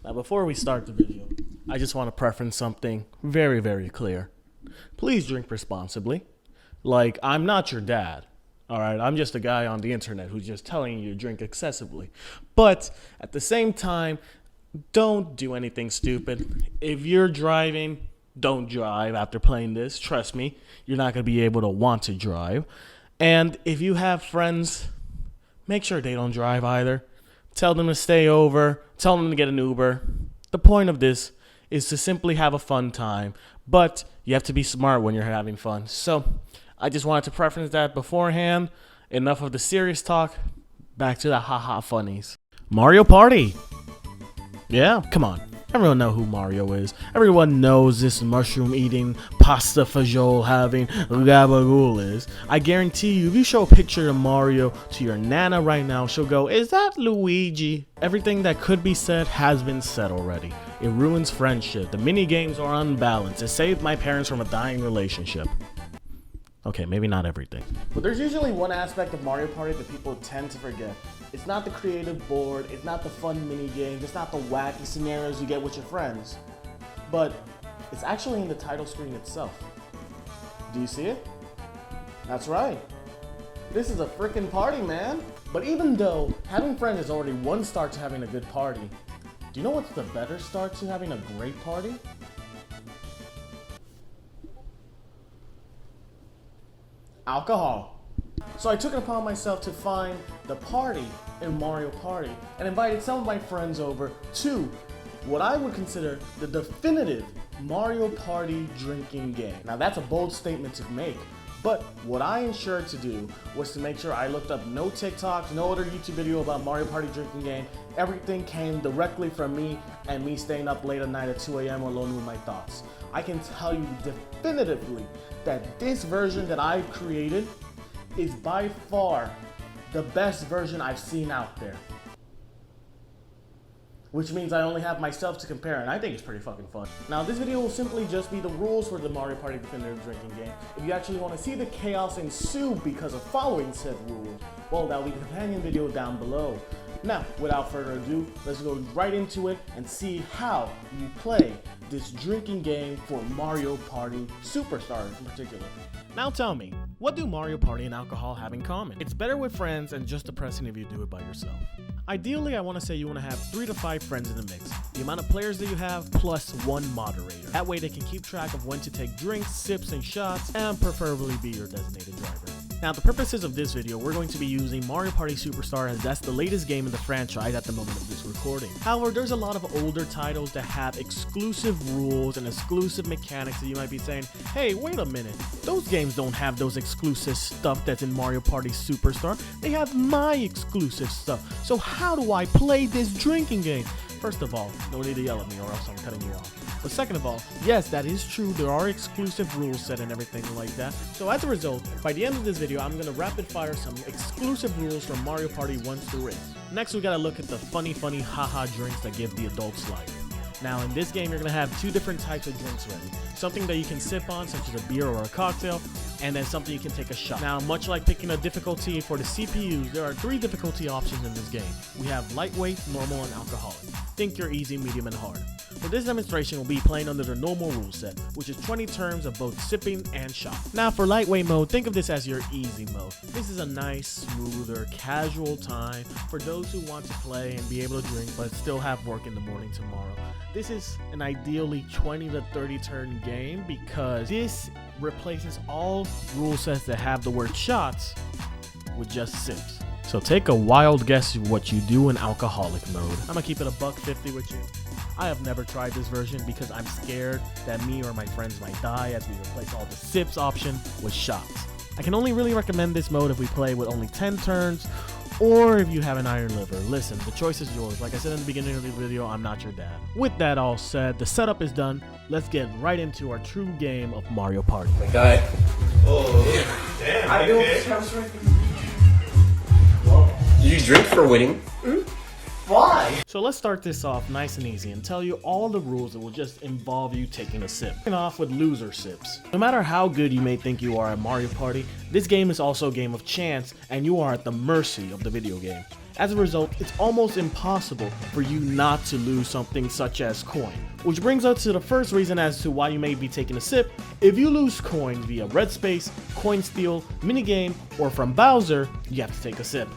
Now, before we start the video, I just want to preference something very, very clear. Please drink responsibly. Like, I'm not your dad, all right? I'm just a guy on the internet who's just telling you to drink excessively. But at the same time, don't do anything stupid. If you're driving, don't drive after playing this. Trust me, you're not going to be able to want to drive. And if you have friends, make sure they don't drive either. Tell them to stay over. Tell them to get an Uber. The point of this is to simply have a fun time. But you have to be smart when you're having fun. So I just wanted to preference that beforehand. Enough of the serious talk. Back to the haha funnies. Mario Party. Yeah, come on. Everyone knows who Mario is. Everyone knows this mushroom eating, pasta fagioli having gabagool is. I guarantee you, if you show a picture of Mario to your nana right now, she'll go, "Is that Luigi?" Everything that could be said has been said already. It ruins friendship. The mini games are unbalanced. It saved my parents from a dying relationship. Okay, maybe not everything. But there's usually one aspect of Mario Party that people tend to forget. It's not the creative board, it's not the fun mini games, it's not the wacky scenarios you get with your friends. But it's actually in the title screen itself. Do you see it? That's right. This is a freaking party, man. But even though having friends is already one start to having a good party, do you know what's the better start to having a great party? Alcohol. So I took it upon myself to find the party in Mario Party and invited some of my friends over to what I would consider the definitive Mario Party drinking game. Now that's a bold statement to make, but what I ensured to do was to make sure I looked up no TikToks, no other YouTube video about Mario Party drinking game. Everything came directly from me and me staying up late at night at 2 a.m. alone with my thoughts. I can tell you definitively that this version that I've created is by far the best version I've seen out there. Which means I only have myself to compare, and I think it's pretty fucking fun. Now this video will simply just be the rules for the Mario Party Definitive Drinking Game. If you actually want to see the chaos ensue because of following said rules, well, that'll be the companion video down below. Now, without further ado, let's go right into it and see how you play this drinking game for Mario Party Superstars in particular. Now tell me, what do Mario Party and alcohol have in common? It's better with friends and just depressing if you do it by yourself. Ideally, I want to say you want to have 3 to 5 friends in the mix. The amount of players that you have plus 1 moderator. That way they can keep track of when to take drinks, sips, and shots, and preferably be your designated driver. Now, the purposes of this video, we're going to be using Mario Party Superstar as that's the latest game in the franchise at the moment of this recording. However, there's a lot of older titles that have exclusive rules and exclusive mechanics that you might be saying, hey, wait a minute, those games don't have those exclusive stuff that's in Mario Party Superstar. They have my exclusive stuff. So how do I play this drinking game? First of all, no need to yell at me or else I'm cutting you off. But second of all, yes, that is true. There are exclusive rules set and everything like that. So as a result, by the end of this video, I'm going to rapid fire some exclusive rules from Mario Party 1 through 8. Next, we got to look at the funny haha drinks that give the adults life. Now, in this game, you're going to have 2 different types of drinks ready. Something that you can sip on, such as a beer or a cocktail, and then something you can take a shot. Now, much like picking a difficulty for the CPUs, there are 3 difficulty options in this game. We have lightweight, normal, and alcoholic. Think your easy, medium, and hard. For this demonstration, we'll be playing under the normal rule set, which is 20 turns of both sipping and shot. Now, for lightweight mode, think of this as your easy mode. This is a nice, smoother, casual time for those who want to play and be able to drink, but still have work in the morning tomorrow. This is an ideally 20 to 30 turn game because this replaces all rule sets that have the word shots with just sips. So take a wild guess what you do in alcoholic mode. I'm gonna keep it $1.50 with you. I have never tried this version because I'm scared that me or my friends might die as we replace all the sips option with shots. I can only really recommend this mode if we play with only 10 turns or if you have an iron liver. Listen, the choice is yours. Like I said in the beginning of the video, I'm not your dad. With that all said, the setup is done. Let's get right into our true game of Mario Party. My guy. Oh, damn. I Okay. Did you drink for winning? Why? So let's start this off nice and easy and tell you all the rules that will just involve you taking a sip. Starting off with loser sips. No matter how good you may think you are at Mario Party, this game is also a game of chance and you are at the mercy of the video game. As a result, it's almost impossible for you not to lose something such as coin. Which brings us to the first reason as to why you may be taking a sip. If you lose coins via red space, coin steal, minigame, or from Bowser, you have to take a sip.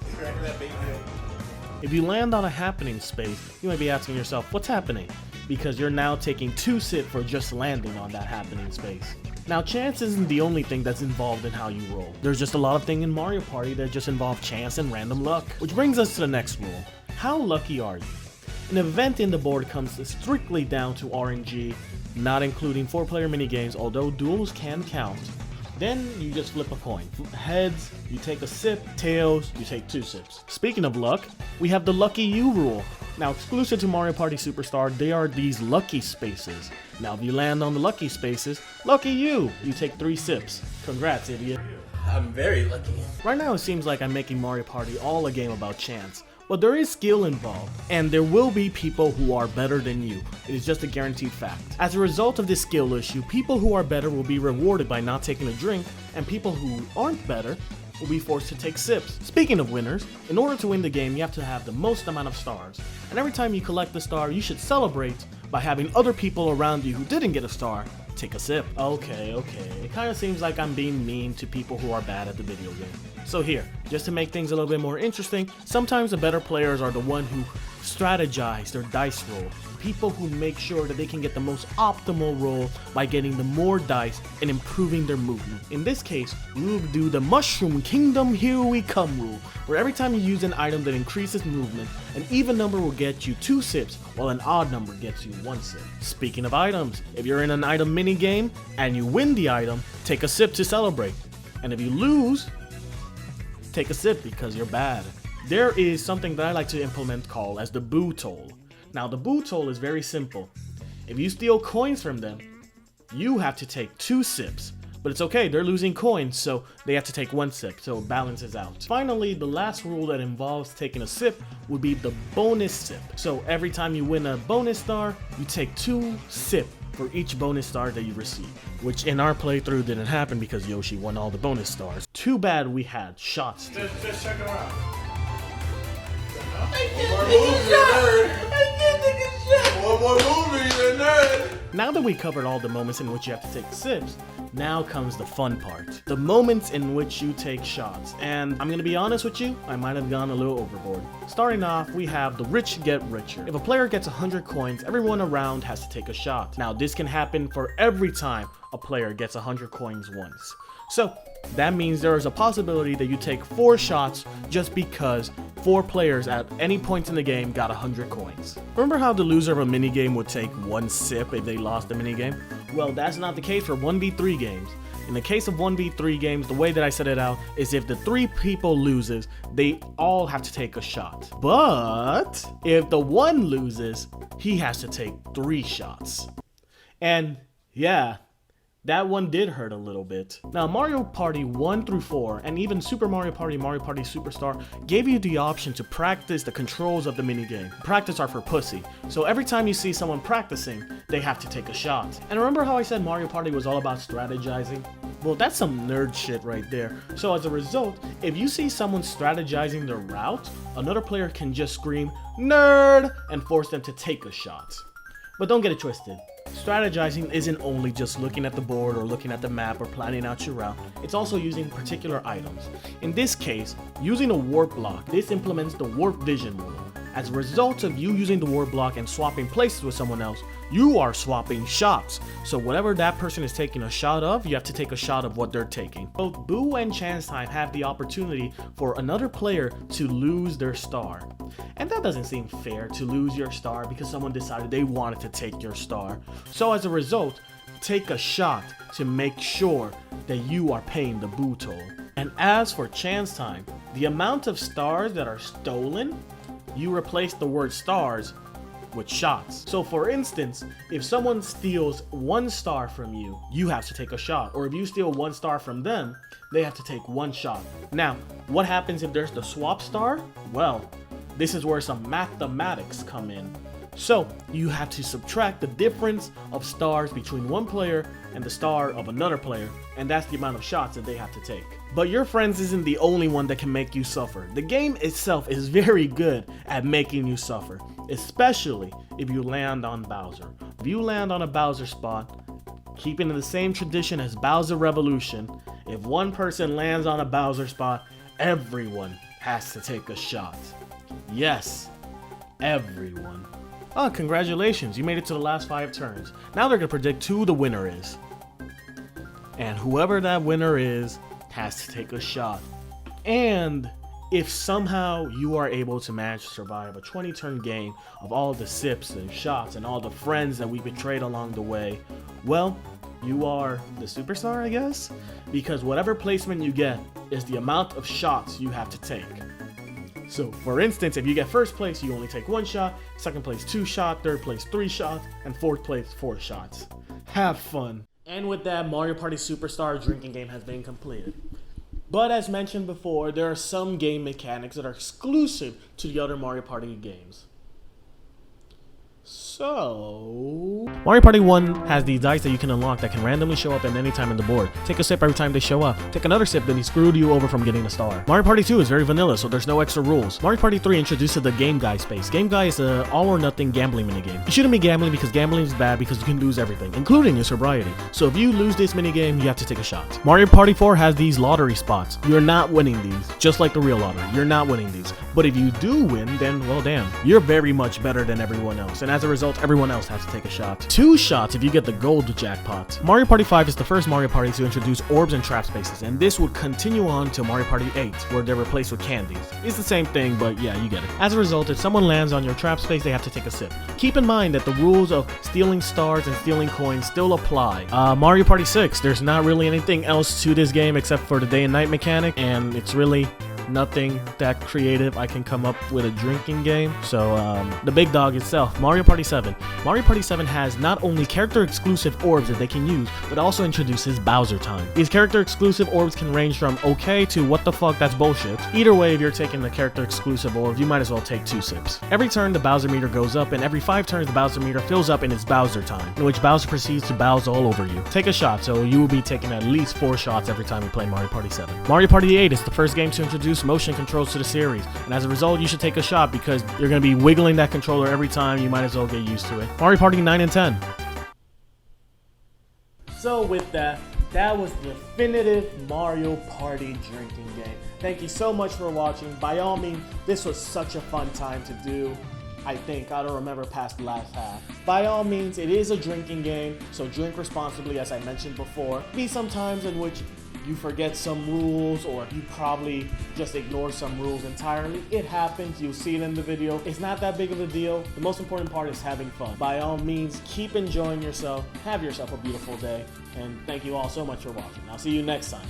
If you land on a happening space, you might be asking yourself, what's happening? Because you're now taking 2 sips for just landing on that happening space. Now, chance isn't the only thing that's involved in how you roll. There's just a lot of things in Mario Party that just involve chance and random luck. Which brings us to the next rule. How lucky are you? An event in the board comes strictly down to RNG, not including 4-player minigames, although duels can count. Then you just flip a coin. Heads, you take a sip. Tails, you take 2 sips. Speaking of luck, we have the Lucky You rule. Now, exclusive to Mario Party Superstar, they are these lucky spaces. Now, if you land on the lucky spaces, lucky you take 3 sips. Congrats, idiot. I'm very lucky. Right now, it seems like I'm making Mario Party all a game about chance. But there is skill involved, and there will be people who are better than you. It is just a guaranteed fact. As a result of this skill issue, people who are better will be rewarded by not taking a drink, and people who aren't better will be forced to take sips. Speaking of winners, in order to win the game, you have to have the most amount of stars. And every time you collect the star, you should celebrate by having other people around you who didn't get a star take a sip. Okay. It kind of seems like I'm being mean to people who are bad at the video game. So here, just to make things a little bit more interesting, sometimes the better players are the one who strategize their dice roll. People who make sure that they can get the most optimal roll by getting the more dice and improving their movement. In this case, we will do the Mushroom Kingdom Here We Come rule, where every time you use an item that increases movement, an even number will get you 2 sips, while an odd number gets you 1 sip. Speaking of items, if you're in an item mini game and you win the item, take a sip to celebrate. And if you lose, take a sip because you're bad. There is something that I like to implement called as the boo toll. Now, the boo toll is very simple. If you steal coins from them, you have to take 2 sips. But it's okay, they're losing coins, so they have to take 1 sip, so it balances out. Finally, the last rule that involves taking a sip would be the bonus sip. So every time you win a bonus star, you take 2 sips for each bonus star that you receive. Which in our playthrough didn't happen because Yoshi won all the bonus stars. Too bad we had shots too. Just check them out. One more movie, you're a nerd. Now that we covered all the moments in which you have to take sips, now comes the fun part. The moments in which you take shots. And I'm gonna be honest with you, I might have gone a little overboard. Starting off, we have the rich get richer. If a player gets 100 coins, everyone around has to take a shot. Now this can happen for every time a player gets 100 coins once. So that means there is a possibility that you take 4 shots just because 4 players at any point in the game got 100 coins. Remember how the loser of a minigame would take 1 sip if they lost the minigame? Well, that's not the case for 1v3 games. In the case of 1v3 games, the way that I set it out is if the 3 people loses, they all have to take a shot. But if the 1 loses, he has to take 3 shots. And yeah, that one did hurt a little bit. Now, Mario Party 1 through 4, and even Super Mario Party Superstar gave you the option to practice the controls of the minigame. Practice are for pussy, so every time you see someone practicing, they have to take a shot. And remember how I said Mario Party was all about strategizing? Well, that's some nerd shit right there. So as a result, if you see someone strategizing their route, another player can just scream, "Nerd!" and force them to take a shot. But don't get it twisted. Strategizing isn't only just looking at the board or looking at the map or planning out your route, it's also using particular items. In this case, using a warp block, this implements the warp vision rule. As a result of you using the warp block and swapping places with someone else, you are swapping shots. So whatever that person is taking a shot of, you have to take a shot of what they're taking. Both Boo and Chance Time have the opportunity for another player to lose their star. And that doesn't seem fair, to lose your star because someone decided they wanted to take your star. So as a result, take a shot to make sure that you are paying the Boo toll. And as for Chance Time, the amount of stars that are stolen, you replace the word stars with shots. So for instance, if someone steals 1 star from you, you have to take a shot. Or if you steal 1 star from them, they have to take 1 shot. Now, what happens if there's the swap star? Well, this is where some mathematics come in. So you have to subtract the difference of stars between one player and the star of another player, and that's the amount of shots that they have to take. But your friends isn't the only one that can make you suffer. The game itself is very good at making you suffer, especially if you land on Bowser. If you land on a Bowser spot, keeping in the same tradition as Bowser Revolution, if one person lands on a Bowser spot, everyone has to take a shot. Yes, everyone. Oh, congratulations, you made it to the last 5 turns. Now they're gonna predict who the winner is. And whoever that winner is has to take a shot. And if somehow you are able to manage to survive a 20-turn game of all the sips and shots and all the friends that we betrayed along the way, well, you are the superstar, I guess? Because whatever placement you get is the amount of shots you have to take. So, for instance, if you get first place, you only take 1 shot, second place 2 shots, third place 3 shots, and fourth place 4 shots. Have fun. And with that, Mario Party Superstar drinking game has been completed. But as mentioned before, there are some game mechanics that are exclusive to the other Mario Party games. So, Mario Party 1 has these dice that you can unlock that can randomly show up at any time on the board. Take a sip every time they show up. Take another sip, then he screwed you over from getting a star. Mario Party 2 is very vanilla, so there's no extra rules. Mario Party 3 introduces the Game Guy space. Game Guy is an all-or-nothing gambling minigame. You shouldn't be gambling because gambling is bad because you can lose everything, including your sobriety. So if you lose this minigame, you have to take a shot. Mario Party 4 has these lottery spots. You're not winning these, just like the real lottery. You're not winning these. But if you do win, then, well, damn, you're very much better than everyone else. And as a result, everyone else has to take a shot. 2 shots if you get the gold jackpot. Mario Party 5 is the first Mario Party to introduce orbs and trap spaces, and this would continue on to Mario Party 8, where they're replaced with candies. It's the same thing, but yeah, you get it. As a result, if someone lands on your trap space, they have to take a sip. Keep in mind that the rules of stealing stars and stealing coins still apply. Mario Party 6, there's not really anything else to this game except for the day and night mechanic, and it's really nothing that creative. I can come up with a drinking game. So the big dog itself, Mario Party 7. Mario Party 7 has not only character exclusive orbs that they can use, but also introduces Bowser time. These character exclusive orbs can range from okay to what the fuck, that's bullshit. Either way, if you're taking the character exclusive orbs, you might as well take 2 sips. Every turn the Bowser meter goes up, and every 5 turns the Bowser meter fills up, and it's Bowser time, in which Bowser proceeds to Bowser all over you. Take a shot, so you will be taking at least 4 shots every time you play Mario Party 7. Mario Party 8 is the first game to introduce motion controls to the series, and as a result you should take a shot because you're going to be wiggling that controller every time. You might as well get used to it. Mario Party 9 and 10. So with that was the definitive Mario Party drinking game. Thank you so much for watching. By all means, this was such a fun time to do. I don't remember past the last half. By all means, it is a drinking game, so drink responsibly as I mentioned before. Be some times in which you forget some rules, or you probably just ignore some rules entirely. It happens, you'll see it in the video. It's not that big of a deal. The most important part is having fun. By all means, keep enjoying yourself. Have yourself a beautiful day. And thank you all so much for watching. I'll see you next time.